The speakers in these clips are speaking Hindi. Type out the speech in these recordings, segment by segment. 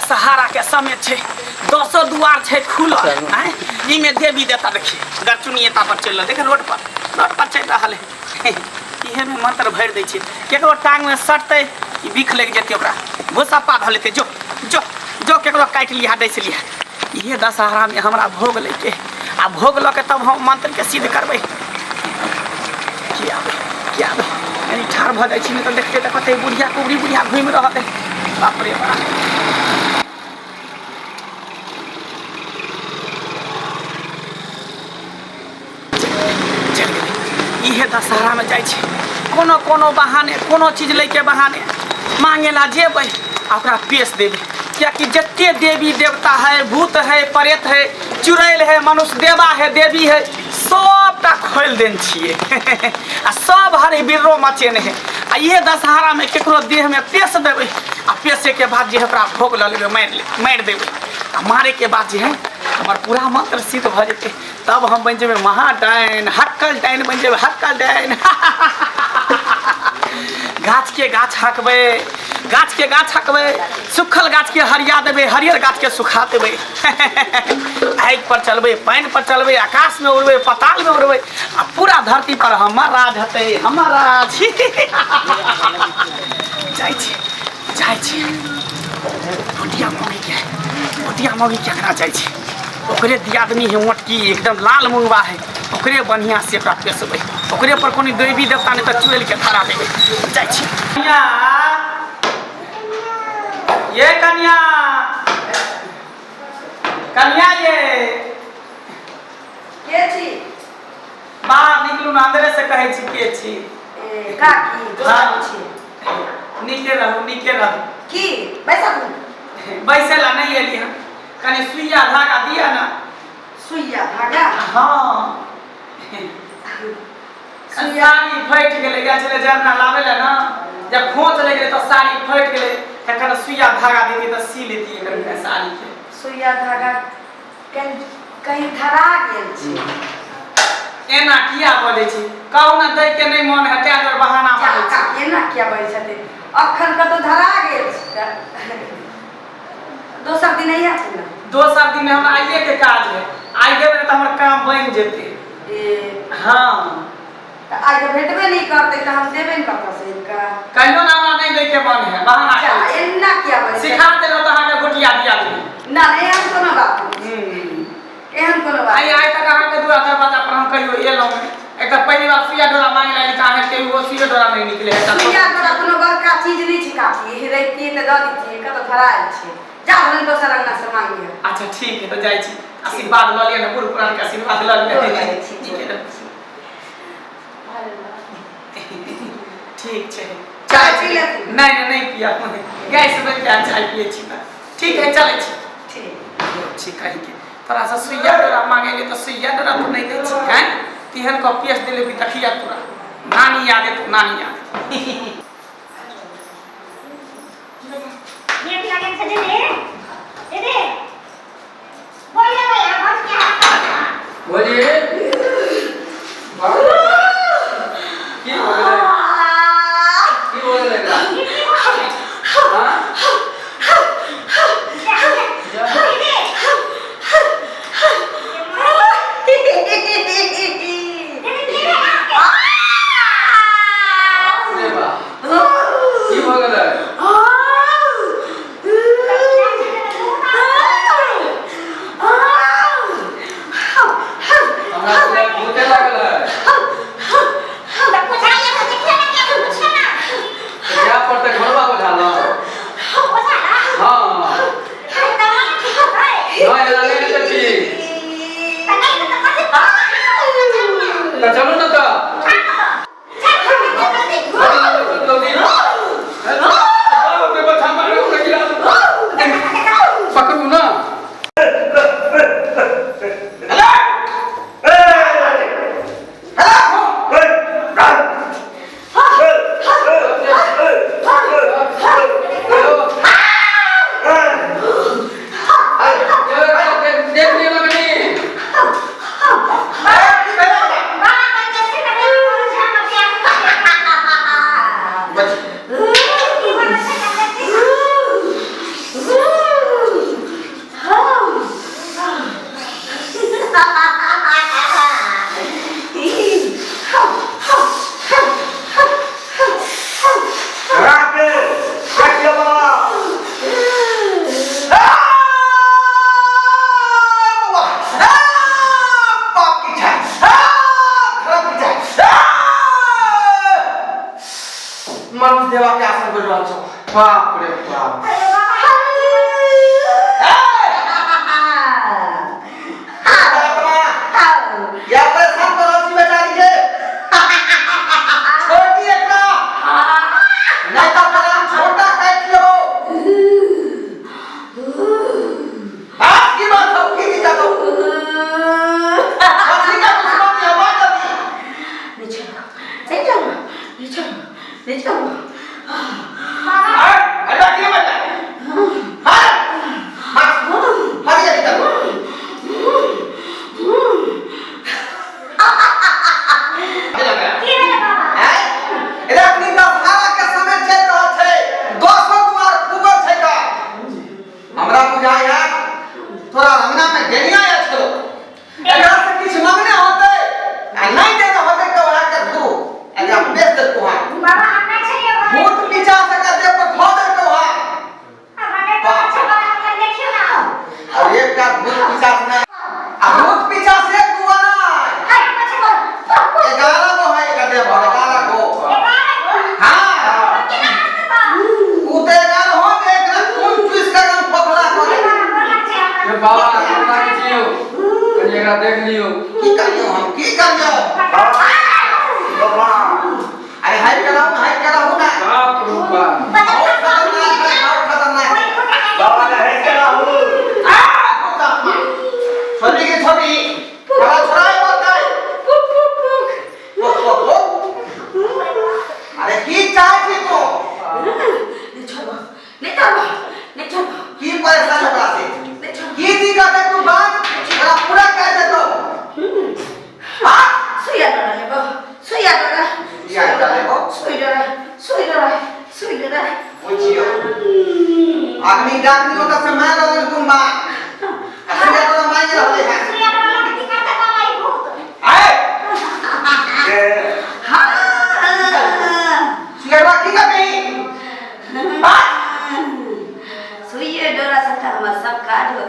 दशहरा के समय छे 10 दुआर छे खुलल हैं इमे देवी देवता देखिए गरचुनियता पर चल देख रोड पर चल रहल है इहे में मंत्र भर दै छै केकरो टांग में सटते बिख लग जेते ओकरा भूसा पा धऽ लेते जो जो जो केकरो काट लिया दै से लिया इहे दशहरा में हमरा भोग लेके आ भोग ल के तब हम मंत्र के सिद्ध करबै क्या यानी ठार भ जाइ छी नहीं तो देखते तो कते बुढ़िया कुबरी बुढ़िया घूम रहल है बाप रे बाप इहे दशहरा में जाइ छी कोनो कोनो बहाने कोनो चीज लेके बहाने मांगेला जेबै ओकरा पेश देबै क्या कि जत्ते देवी देवता है भूत है प्रेत है चुड़ैल है मनुष्य देवा है देवी है सबटा खोल देन छिए आ सब हरे बिर्रो मचेने है आ ये दशहरा में केकरो देह में पेश देबै आ पेशे के बाद जे ओकरा भोग ल लेबै मार देबै आ मारे के बाद जे है हमर पूरा मंत्र सिद्ध भ जेतै तब हम बन जेबै महाडाइन हक्कल डाइन बन जेबै हक्कल डाइन गाछ के गाछ हकबै सुखल गाछ के हरिया देबै हरियर गाछ के सुखा देबै आगि पर चलबै पानि पर चलबै आकाश में उड़बै पाताल में उड़बै आ पूरा धरती पर हमर राज हेतै हमर राज जाइ छी भुटिया मौगी केकरा जाइ छै ओकरे दियादनी है मोटकी एकदम लाल मुंगवा है ओकरे बढ़िया से ओकरा पेशबै ओकरे पर कोनो देवी देवता ने तो चुएल के धरा देबै जाइ छी ये कन्या ये के छी बाहर निकलू ना अंदर से कहै छी के छी काकी दोस्त छी नीचे रहू की बैसा बैसेला नहीं एली हम कनी सुइया धागा दिया ना सुइया धागा हाँ साड़ी फट गेले गछले जरना लावेला ना जब खोंच ले गेले तो साड़ी फट गेले तखन सुइया धागा देती तो सी लेती है साड़ी के सुइया धागा कहीं धरा गेल छी एना किया बोले छी कहू ना दै के नहीं मन है तें बहाना मारै छी एना किया बोले छथि अखन कतो धरा गेल छी दोसर दिन आइया छी ना दोसर दिन हमरा आइए के काज है आई देबै त हमर काम बन जेते हां आज भेटबे नहीं करते तो हम देबे नहीं करता से इनका कहियो ना हमरा नहीं दै के मन है बहाना अच्छा एना किया बोले सिखा देलो त अहाँ के गुटिया दिया दी ना नहीं हम कोनो बात एहन कोनो बात आई तक अहाँ के दुआ दरवाजा पर हम कहियो एलो एक पहली बार सुइया डोरा मांगे लाली का है के वो सुइया डोरा नहीं निकले है सुइया डोरा कोनो बड़का चीज नहीं छी काकी हेरैती त द दी कतो धराल छै जा हम दोसर अंगना से मांगिए अच्छा ठीक है तो जाइ छी आशीर्वाद ल लिया ना बूढ़ पुरान के आशीर्वाद ल लिया ठीक है ठीक है चाय पी ले नहीं पिया गैस बन के चाय पिए छी ना ठीक है चले छी ठीक है के थोड़ा सा सुइया डोरा मांगेंगे तो सुइया डोरा तो नहीं दे छी हैं तिहन को पेश देले भी तखिया पूरा नानी याद है तो नानी याद ये भी आगे से दे बोलिए भैया हम क्या बोलिए की बोल लगा हां एकरा देख लियो की करियो हम की करियो भगवान अरे हाय कराओ ना बाप रे बाप बहुत खतरनाक है बहुत खतरनाक बाबा ने है कराओ छोटी की छोटी बड़ा छोरा बोलता है अरे की चाहती तो नहीं छोड़ो की परेशान हो रहा से की दिक्कत है तू बात बड़ा पूरा कह दे तो हां सुइया डरा ले बो सुइया डरा सुई डरा बुझियो आदमी डाकनी होता से मैं रहल तुम बा सुइया डरा मांगे रहले है सुइया वाला की करता कमाई भूत आए हां सुइया डरा की कर गई हां सुइया डरा सकता हम सब काट हो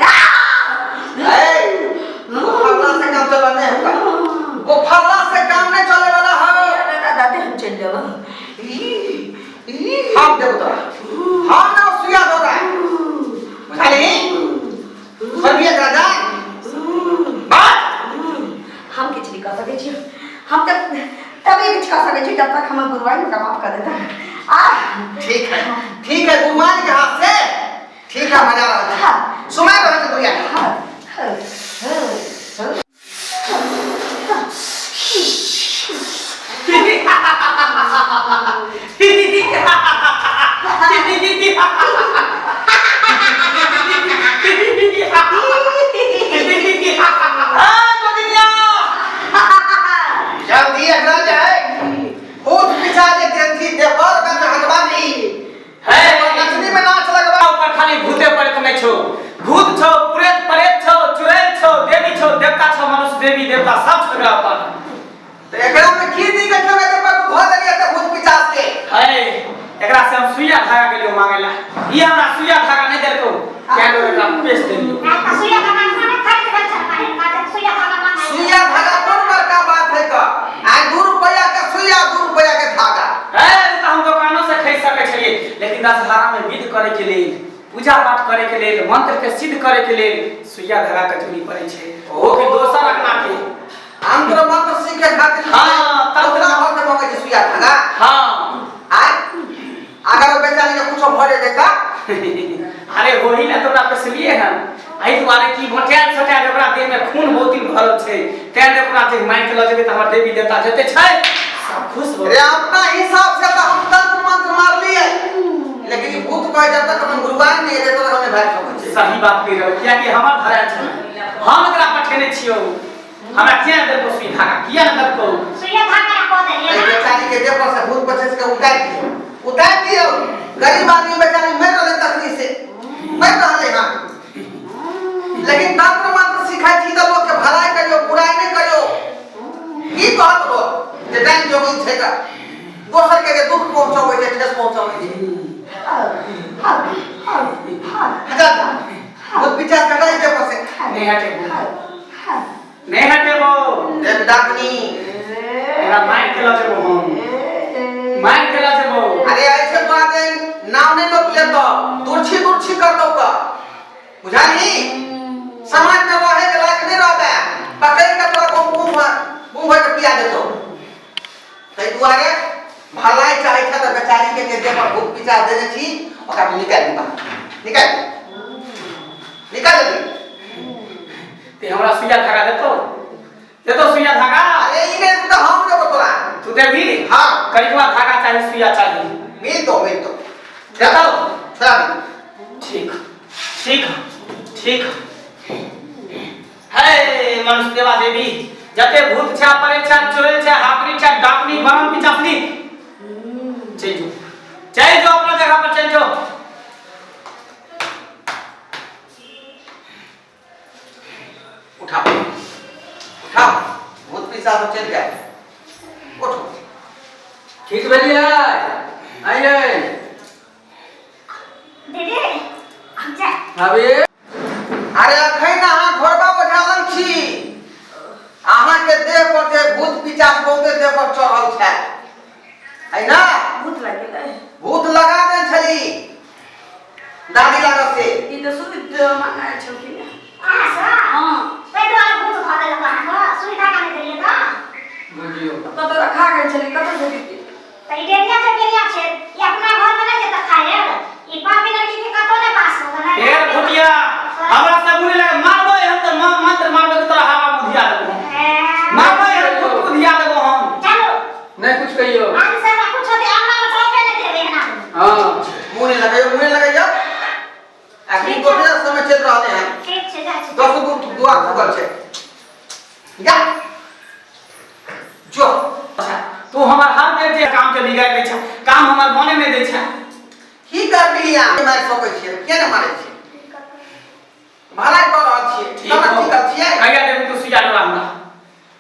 वो फगला से काम चला नहीं होगा वो फगला से काम नहीं चले वाला है दादा हम चल जाओ हम देव तो हम ना सुइया दो रहा बुझाली सर्विया राजा बात हम किछ नहीं कर सके छी हम तक तभी कुछ कर सके छी जब तक हम गुरुवार में माफ कर देता ठीक है गुमान के हाथ से ठीक है मजा रहा सुमार रहा तो दुनिया जल्दी अगला जाए भूत पिशाच ग्रंथि देवर का हटवानी है नचनी में नाच लगवा ऊपर खाली भूते पड़े तो नहीं छो भूत छो प्रेत छो चुड़ैल छो देवी छो देवता छो मनुष्य देवी देवता सब छगड़ा ऊपर तो एकरा में की दी के छोड़े के पर धो देलिए त भूत पिशाच के है एकरा से हम सुइया धागा के लिए मांगेला ये हमरा सुइया धागा नहीं देलको क्या दो का पेश देलियो आता सुइया का नाम खाने खर्च कर सरकार का सुइया का नाम सुइया धागा कौन बड़का बात है का आज 2 रुपया का सुइया 2 रुपया के धागा है तो हम दुकानों से खरीद सके छलिए लेकिन दशहरा में विध करे के लिए पूजा पाठ करे के लिए मंत्र के सिद्ध करे के लिए सुइया धागा के जरूरी पड़े छे ओ के दोसर रखना के अंतर मंत्र सीखे खातिर हां तंत्र भर के मंगे सुइया धागा हां आज अगर बेचारी के कुछ भरे देता अरे वही ना तोरा पेसलिए हम आई तुम्हारे की मोटियाल छोटा ओकरा देह में खून बहुत दिन भरल छै तें ओकरा जे मार के ल जेबे त हमर देवी देवता जते छै सब खुश हो रे अपना हिसाब से तो हम तंत्र मंत्र मार लिए लेकिन ये भूत कहे जब तक हम गुरुवार नहीं देते तो हमें बैठ सके सही बात कह रहे किया कि हमर धराल छै हम एकरा पठेने छियो हमरा किया दे को सुई धागा किया न दे को सुइया धागा को देलिए ये बेचारी के देह पर से भूत पछे के उतार दियो गरीब आदमी बेचारी मर रहले तकलीफ से मर रहले हां लेकिन तंत्र मंत्र सिखाई छी तो लोग के भलाई करियो बुराई नहीं करियो की कहत हो जे टाइम जोगी छै का दोसर के दुख पहुंचावे छै ठेस पहुंचावे छै हजार बहुत विचार कर रहे थे पर से नहीं हटे वो देख डाकनी मेरा माइंड के लगे वो माइंड के लगे वो अरे ऐसे तो आते नाम नहीं तो ले तो दूरछी कर दो का बुझा नहीं समाज में रहे के लायक नहीं रहबे पकड़ के तोरा को मुंह भर के पिया देतो तै दुआरे भलाई चाहे था तो बेचारी के दे पर भूख पिचा देने छी ओकरा निकाल निकाल दे ते हमरा सुइया धागा देतो सुइया धागा अरे इने तो हम देबो तोरा तू देबी हां करिकवा धागा चाहिए सुइया चाहिए मिल तो देतो चला ठीक है मनुष्य देवा देवी जते भूत छा परे छा चोरे छा हापरी छा डाकनी बनम पिचासनी चल जो अपना जगह पर चल जो उठा भूत पिशाच चल गया उठो ठीक भेलिए आइए दीदी हम जा अबे अरे अखन अहाँ घोरबा बझालन छी अहाँ के देह पर जे भूत पिशाच बहुते देह पर चढ़ल छै है ना भूत लगा दे छली दादी लागत से ई तो सुन मांगा छलखिन आसा हां पेट वाला भूत खा वाला कहां का सुई खा के देलिए त बुझियो कत रखा गई छली कत से दीदी त ई डेलिया के केलिया छे ई अपना घर में नहीं जेता खाए ई पापी लड़की के कतो ने पास हो गना ए भुटिया हमरा से बुरे लगे मारबो हम त मंत्र मारबो त तोरा हवा में धिया देबो मारबो हम खुद को धिया देबो हम चलो नहीं कुछ कहियो आज से ना कुछ होते हमरा में टोपे नहीं देबे ना हां मुंह नहीं लगाइयो अभी तो मेरा समय चल रहा है ठीक छे जा छी 10 गो दुआ खुगल छे जा जो तू हमर हर बेर जे काम के बिगाड़ दै छ काम हमर बने नहीं दै छ की कर दिया मार सकै छियै के न मारै छी भलाई कर रहल छियै तब ठीक कर छियै कहिया देबे तू सुजा डरा हमरा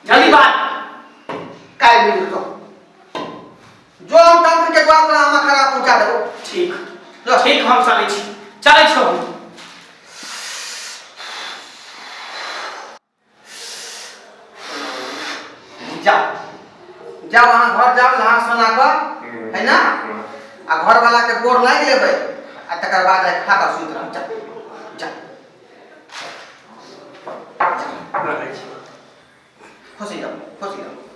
जल्दी बात काय मिल तो जो हम तंत्र के द्वारा तोरा हम खराब पहुंचा देबो ठीक ठीक हम चलै छौ जा जा वहां घर जाओ नहा सोना कर है ना आ घर वाला के गोर लाग लेबै आ तकर बाद आइ खा के सुत रह जा जा खुशी रहो